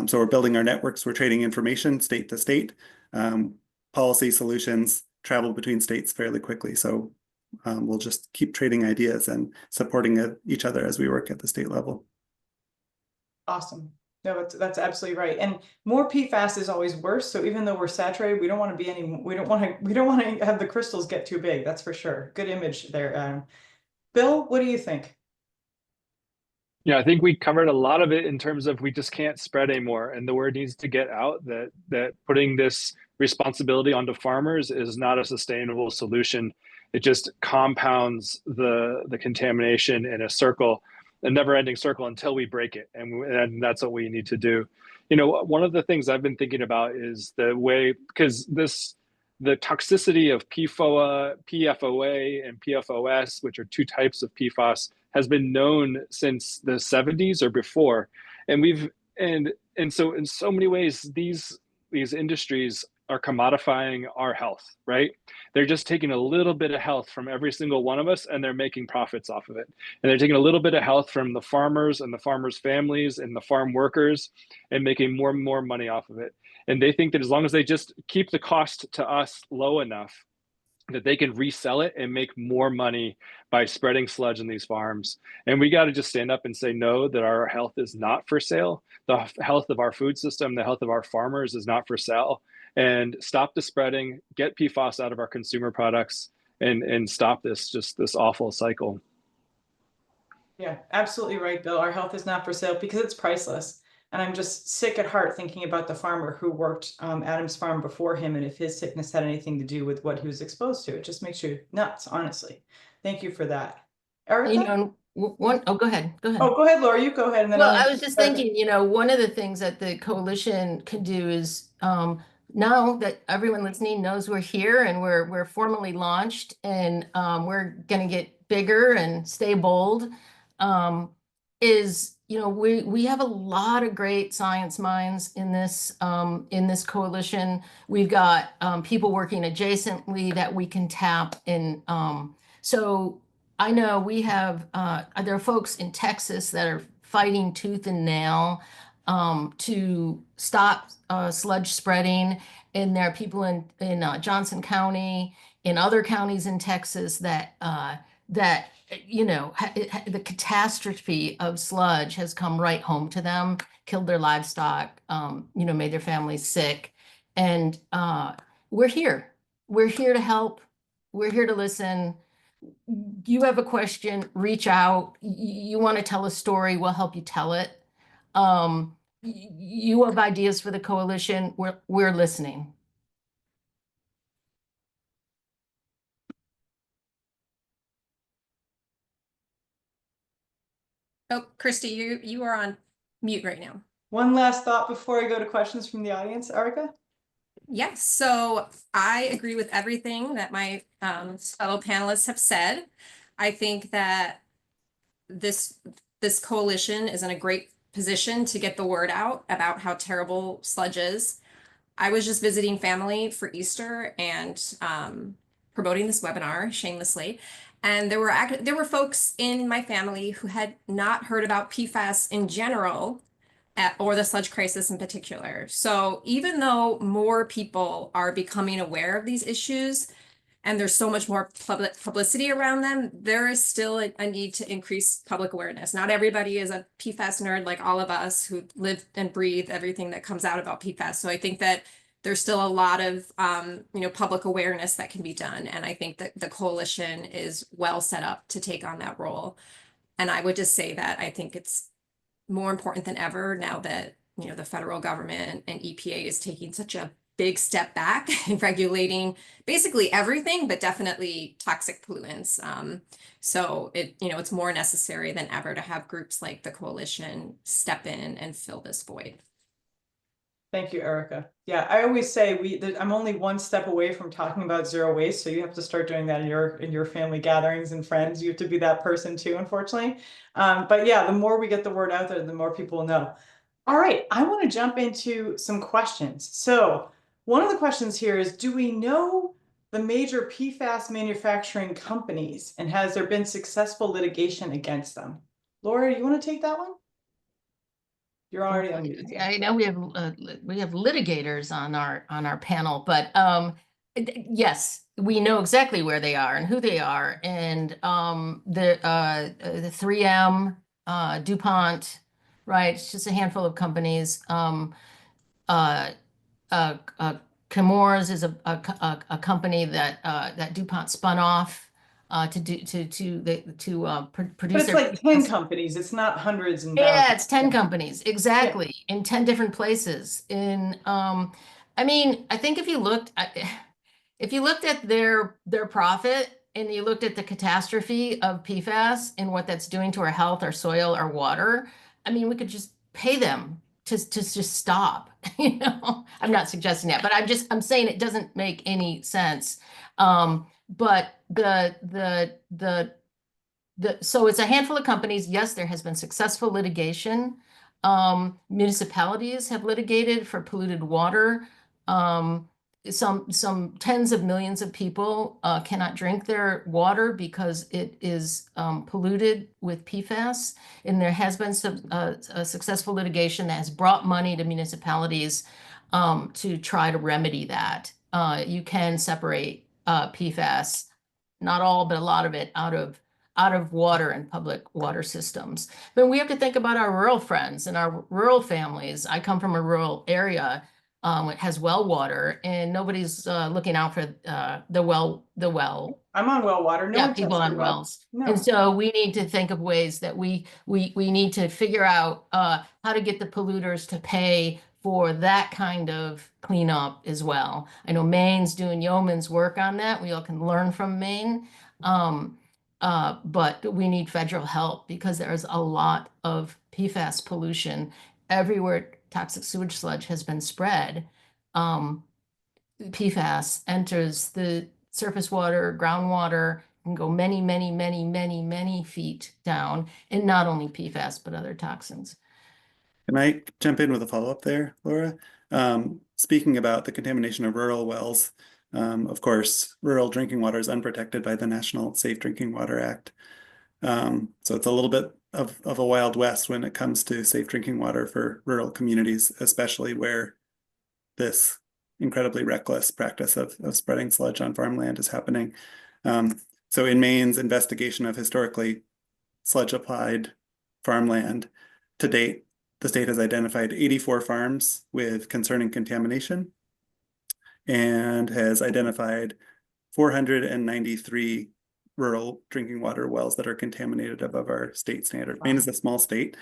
So we're building our networks. We're trading information state to state. Policy solutions travel between states fairly quickly. So we'll just keep trading ideas and supporting each other as we work at the state level. Awesome. No, that's absolutely right. And more PFAS is always worse. So even though we're saturated, we don't want to be we don't want to have the crystals get too big. That's for sure. Good image there. Bill, what do you think? Yeah, I think we covered a lot of it in terms of we just can't spread anymore. And the word needs to get out that putting this responsibility onto farmers is not a sustainable solution. It just compounds the contamination in a circle, a never-ending circle, until we break it. And that's what we need to do. You know, one of the things I've been thinking about is the way, because the toxicity of PFOA, PFOA, and PFOS, which are two types of PFAS, has been known since the 70s or before. And so in so many ways, these industries are commodifying our health, right? They're just taking a little bit of health from every single one of us, and they're making profits off of it. And they're taking a little bit of health from the farmers and the farmers' families and the farm workers and making more and more money off of it. And they think that as long as they just keep the cost to us low enough, that they can resell it and make more money by spreading sludge in these farms. And we got to just stand up and say, no, that our health is not for sale. The health of our food system, the health of our farmers is not for sale. And stop the spreading, get PFAS out of our consumer products, and stop this awful cycle. Yeah, absolutely right, Bill. Our health is not for sale because it's priceless. And I'm just sick at heart thinking about the farmer who worked Adam's farm before him, and if his sickness had anything to do with what he was exposed to. It just makes you nuts, honestly. Thank you for that. Erica? You know, go ahead. Go ahead. Oh, go ahead, Laura. You go ahead. And then Well, I was just thinking, you know, one of the things that the coalition can do is now that everyone listening knows we're here and we're formally launched, and we're going to get bigger and stay bold, is, you know, we have a lot of great science minds in this coalition. We've got people working adjacently that we can tap in. So I know we have there are folks in Texas that are fighting tooth and nail to stop sludge spreading, and there are people in Johnson County, in other counties in Texas that you know, the catastrophe of sludge has come right home to them, killed their livestock, you know, made their families sick. And we're here. We're here to help. We're here to listen. You have a question, reach out. You want to tell a story, we'll help you tell it. You have ideas for the coalition, we're listening. Oh, Christy, you are on mute right now. one last thought before I go to questions from the audience, Erica? Yes, so I agree with everything that my fellow panelists have said. I think that this coalition is in a great position to get the word out about how terrible sludge is. I was just visiting family for Easter and promoting this webinar shamelessly. And there were folks in my family who had not heard about PFAS in general, or the sludge crisis in particular. So even though more people are becoming aware of these issues, and there's so much more publicity around them, there is still a need to increase public awareness. Not everybody is a PFAS nerd like all of us who live and breathe everything that comes out about PFAS. So I think that there's still a lot of you know, public awareness that can be done. And I think that the coalition is well set up to take on that role. And I would just say that I think it's more important than ever now that, you know, the federal government and EPA is taking such a big step back in regulating basically everything, but definitely toxic pollutants. So you know, it's more necessary than ever to have groups like the coalition step in and fill this void. Thank you, Erica. Yeah, I always say I'm only one step away from talking about zero waste, so you have to start doing that in your family gatherings and friends. You have to be that person too, unfortunately. But yeah, the more we get the word out there, the more people will know. All right, I want to jump into some questions. So one of the questions here is, do we know the major PFAS manufacturing companies, and has there been successful litigation against them? Laura, you want to take that one? You're already on mute. I know we have litigators on our panel, but Yes, we know exactly where they are and who they are, and the 3M, DuPont, right? It's just a handful of companies. Uh, Chemours is a company that that DuPont spun off to do to But produce it's their like 10 PFAS. companies. It's not hundreds and Yeah, thousands. it's 10 companies, exactly, in 10 different places. I mean, I think if you looked at their profit and you looked at the catastrophe of PFAS and what that's doing to our health, our soil, our water, I mean, we could just pay them to just stop. You know, I'm not suggesting that, but I'm saying it doesn't make any sense. But so it's a handful of companies. Yes, there has been successful litigation. Municipalities have litigated for polluted water. Some tens of millions of people cannot drink their water because it is polluted with PFAS. And there has been some a successful litigation that has brought money to municipalities to try to remedy that. You can separate PFAS, not all, but a lot of it out of water and public water systems. But we have to think about our rural friends and our rural families. I come from a rural area. It has well water, and nobody's looking out for the well. I'm on well water. No Yeah, one people touched on their well. wells. No. And so we need to think of ways that we need to figure out how to get the polluters to pay for that kind of cleanup as well. I know Maine's doing yeoman's work on that. We all can learn from Maine. But we need federal help because there is a lot of PFAS pollution everywhere toxic sewage sludge has been spread. PFAS enters the surface water, groundwater, can go many, many, many, many, many feet down, and not only PFAS, but other toxins. Can I jump in with a follow-up there, Laura? Speaking about the contamination of rural wells, of course, rural drinking water is unprotected by the National Safe Drinking Water Act. So it's a little bit of a wild west when it comes to safe drinking water for rural communities, especially where this incredibly reckless practice of spreading sludge on farmland is happening. So in Maine's investigation of historically sludge applied farmland, to date, the state has identified 84 farms with concerning contamination and has identified 493 rural drinking water wells that are contaminated above our state standard. Maine is a small state,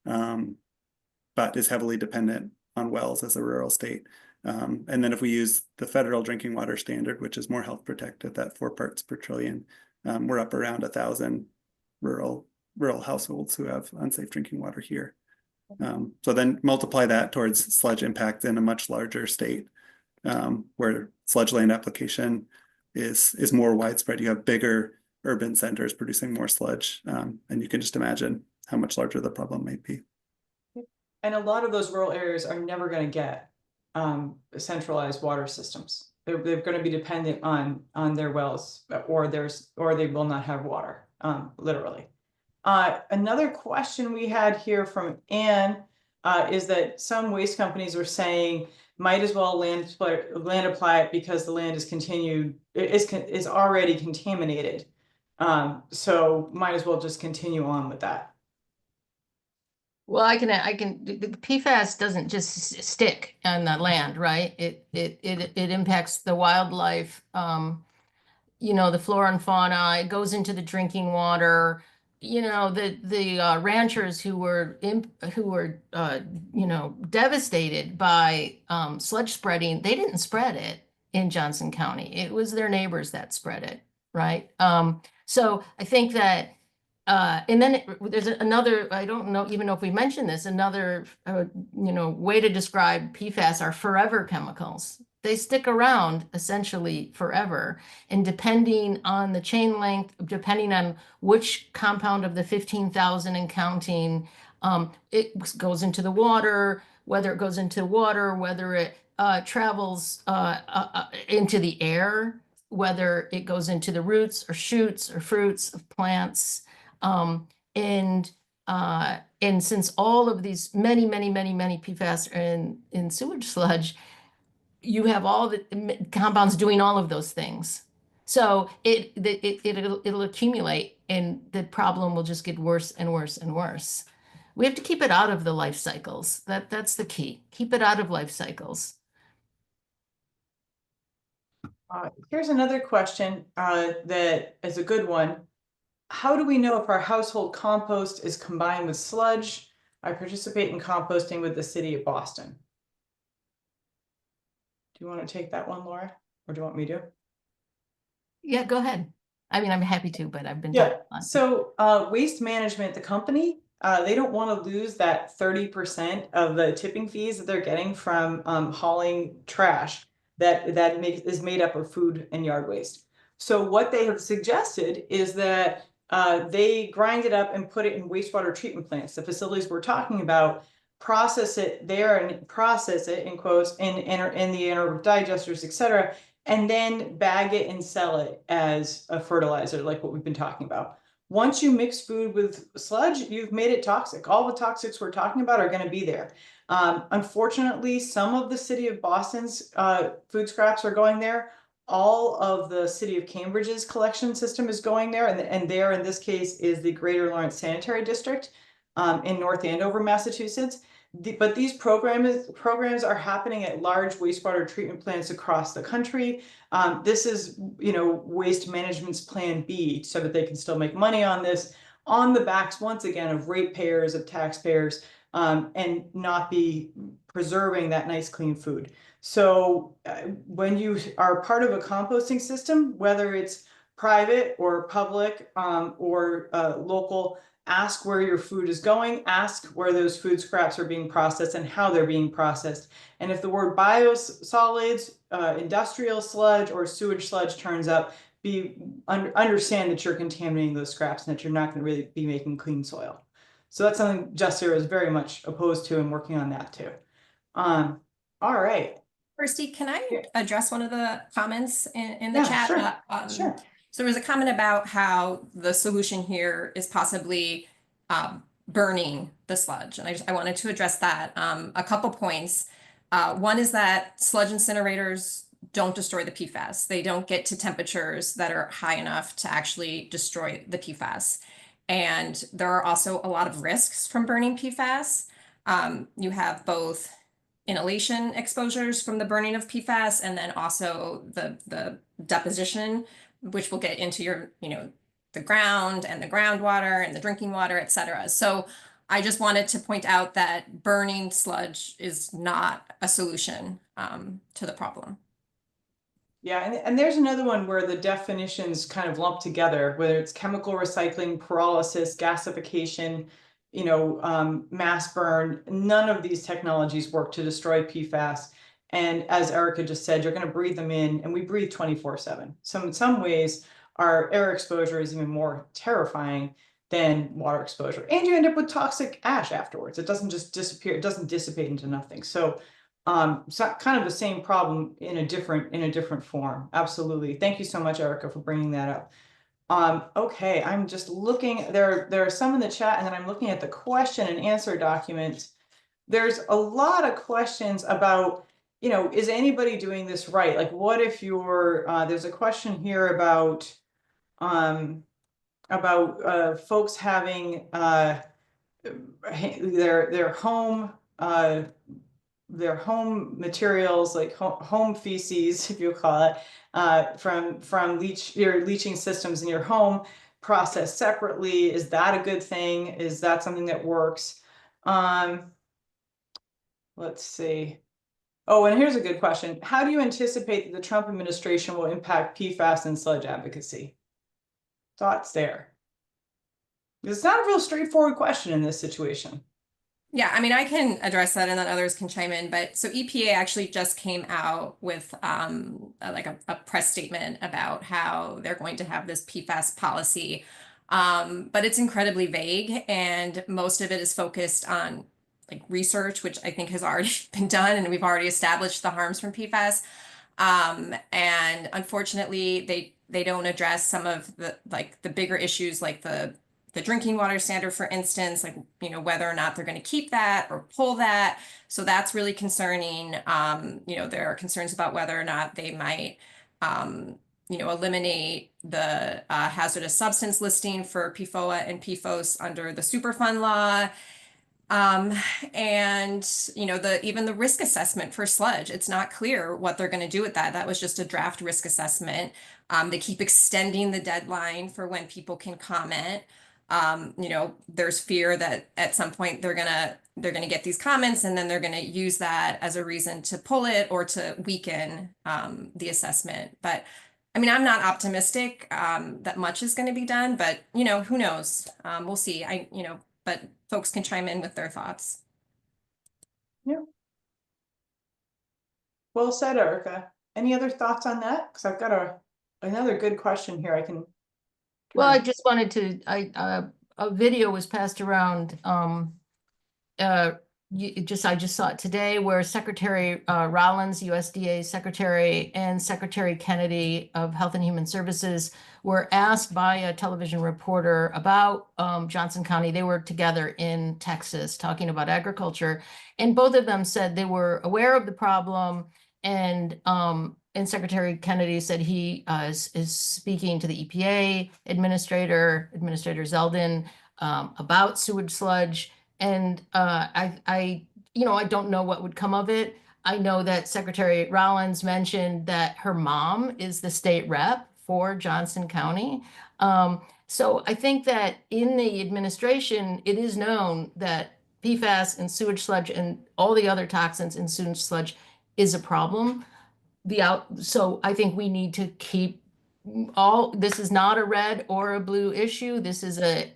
but is heavily dependent on wells as a rural state. And then if we use the federal drinking water standard, which is more health protective, that 4 parts per trillion, we're up around 1,000 rural households who have unsafe drinking water here. So then multiply that towards sludge impact in a much larger state, where sludge land application is more widespread. You have bigger urban centers producing more sludge, and you can just imagine how much larger the problem might be. And a lot of those rural areas are never going to get centralized water systems. They're going to be dependent on their wells, or they will not have water, literally. Another question we had here from Anne is that some waste companies are saying might as well land apply it because the land is already contaminated. So might as well just continue on with that. Well, the PFAS doesn't just stick on the land, right? It impacts the wildlife, the flora and fauna. It goes into the drinking water. The ranchers who were devastated by sludge spreading, they didn't spread it in Johnson County. It was their neighbors that spread it, right? So I think that. And then there's another, I don't even know if we mentioned this, another, way to describe PFAS are forever chemicals. They stick around essentially forever. And depending on the chain length, depending on which compound of the 15,000 and counting, it goes into the water, whether it goes into water, whether it travels into the air, whether it goes into the roots or shoots or fruits of plants. And since all of these many PFAS are in sewage sludge, you have all the compounds doing all of those things. So it'll accumulate, and the problem will just get worse and worse and worse. We have to keep it out of the life cycles. That's the key. Keep it out of life cycles. Here's another question that is a good one. How do we know if our household compost is combined with sludge? I participate in composting with the city of Boston. Do you want to take that one, Laura? Or do you want me to? Yeah, go ahead. I mean, I'm happy to, but I've been Yeah, talking a lot. so Waste Management, the company, they don't want to lose that 30% of the tipping fees that they're getting from hauling trash that is made up of food and yard waste. So what they have suggested is that they grind it up and put it in wastewater treatment plants, the facilities we're talking about, process it there and process it in quotes in the anaerobic digesters, etc., and then bag it and sell it as a fertilizer, like what we've been talking about. Once you mix food with sludge, you've made it toxic. All the toxics we're talking about are going to be there. Unfortunately, some of the city of Boston's food scraps are going there. All of the city of Cambridge's collection system is going there, and there in this case is the Greater Lawrence Sanitary District in North Andover, Massachusetts. But these programs are happening at large wastewater treatment plants across the country. This is, Waste Management's plan B, so that they can still make money on this, on the backs, once again, of ratepayers, of taxpayers, and not be preserving that nice, clean food. So when you are part of a composting system, whether it's private or public or local, ask where your food is going, ask where those food scraps are being processed and how they're being processed. And if the word biosolids, industrial sludge, or sewage sludge turns up, understand that you're contaminating those scraps and that you're not going to really be making clean soil. So that's something Just Zero is very much opposed to and working on that too. All right. Kirsty, can I address one of the comments in the chat? Sure. Sure. So there was a comment about how the solution here is possibly burning the sludge. And I wanted to address that. A couple points. One is that sludge incinerators don't destroy the PFAS. They don't get to temperatures that are high enough to actually destroy the PFAS. And there are also a lot of risks from burning PFAS. You have both inhalation exposures from the burning of PFAS, and then also the deposition, which will get into your, the ground and the groundwater and the drinking water, et cetera. So I just wanted to point out that burning sludge is not a solution to the problem. Yeah, and there's another one where the definitions kind of lump together, whether it's chemical recycling, pyrolysis, gasification, mass burn. None of these technologies work to destroy PFAS. And as Erica just said, you're going to breathe them in, and we breathe 24/7. So in some ways, our air exposure is even more terrifying than water exposure. And you end up with toxic ash afterwards. It doesn't just disappear. It doesn't dissipate into nothing. So kind of the same problem in a different form. Absolutely. Thank you so much, Erica, for bringing that up. Okay, I'm just looking, there are some in the chat, and then I'm looking at the question and answer document. There's a lot of questions about, is anybody doing this right? Like, what if you're, there's a question here about folks having their home materials, like home feces, if you call it, from your leaching systems in your home, processed separately. Is that a good thing? Is that something that works? Let's see. Oh, and here's a good question. How do you anticipate that the Trump administration will impact PFAS and sludge advocacy? Thoughts there? It's not a real straightforward question in this situation. Yeah, I mean, I can address that and then others can chime in. But so EPA actually just came out with like a press statement about how they're going to have this PFAS policy. But it's incredibly vague, and most of it is focused on like research, which I think has already been done, and we've already established the harms from PFAS. And unfortunately, they don't address some of the bigger issues, like the the drinking water standard, for instance, like, you know, whether or not they're going to keep that or pull that. So that's really concerning. You know, there are concerns about whether or not they might, you know, eliminate the hazardous substance listing for PFOA and PFOS under the Superfund law. And you know, even the risk assessment for sludge, it's not clear what they're going to do with that. That was just a draft risk assessment. They keep extending the deadline for when people can comment. You know, there's fear that at some point they're gonna get these comments and then they're gonna use that as a reason to pull it or to weaken the assessment. But I mean, I'm not optimistic that much is going to be done, but you know, who knows? We'll see. You know, but folks can chime in with their thoughts. Yeah. Well said, Erica. Any other thoughts on that? Because I've got another good question here. I can. Well, I just wanted to, a video was passed around, I just saw it today, where Secretary Rollins, USDA Secretary, and Secretary Kennedy of Health and Human Services were asked by a television reporter about Johnson County. They were together in Texas talking about agriculture, and both of them said they were aware of the problem. And Secretary Kennedy said he is speaking to the EPA Administrator Zeldin, about sewage sludge. And I don't know what would come of it. I know that Secretary Rollins mentioned that her mom is the state rep for Johnson County. So I think that in the administration, it is known that PFAS and sewage sludge and all the other toxins in sewage sludge is a problem. So I think we need to keep this is not a red or a blue issue. This is a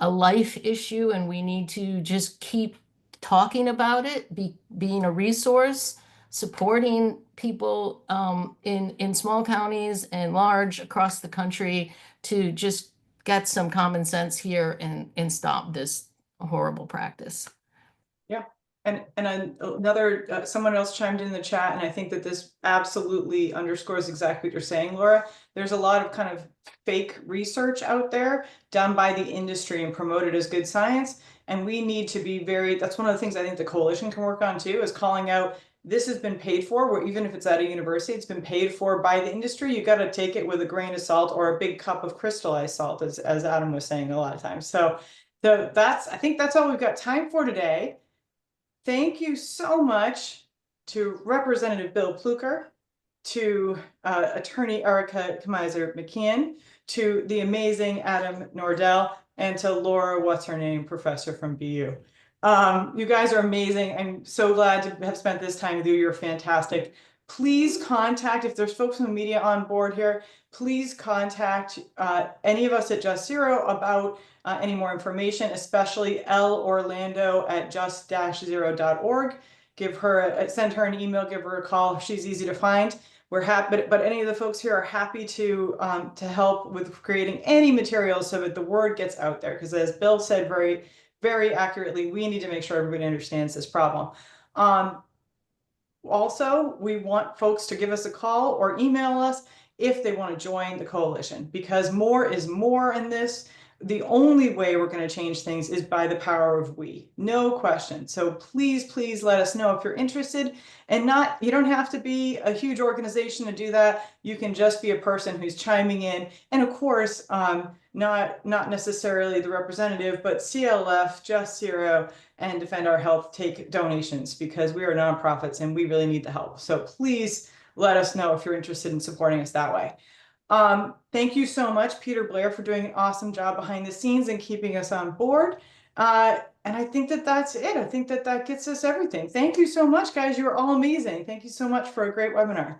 life issue, and we need to just keep talking about it, being a resource, supporting people in small counties and large across the country to just get some common sense here and stop this horrible practice. Yeah. And another, someone else chimed in the chat, and I think that this absolutely underscores exactly what you're saying, Laura. There's a lot of kind of fake research out there done by the industry and promoted as good science. And we need to be that's one of the things I think the coalition can work on too, is calling out, this has been paid for, where even if it's at a university, it's been paid for by the industry. You got to take it with a grain of salt or a big cup of crystallized salt, as Adam was saying a lot of times. So I think that's all we've got time for today. Thank you so much to Representative Bill Pluecker, to Attorney Erica Kyzmir-McKeon, to the amazing Adam Nordell, and to Laura, Professor from BU. You guys are amazing. I'm so glad to have spent this time with you. You're fantastic. Please contact, if there's folks from the media on board here, please contact any of us at Just Zero about any more information, especially LOrlando@just-zero.org. Send her an email, give her a call. She's easy to find. We're happy, but any of the folks here are happy to help with creating any materials so that the word gets out there. Because as Bill said very, very accurately, we need to make sure everybody understands this problem. Also, we want folks to give us a call or email us if they want to join the coalition, because more is more in this. The only way we're going to change things is by the power of we, no question. So please, please let us know if you're interested, and you don't have to be a huge organization to do that. You can just be a person who's chiming in. And of course, not necessarily the representative, but CLF, Just Zero, and Defend Our Health take donations, because we are nonprofits and we really need the help. So please let us know if you're interested in supporting us that way. Thank you so much, Peter Blair, for doing an awesome job behind the scenes and keeping us on board. And I think that that's it. I think that gets us everything. Thank you so much, guys. You were all amazing. Thank you so much for a great webinar.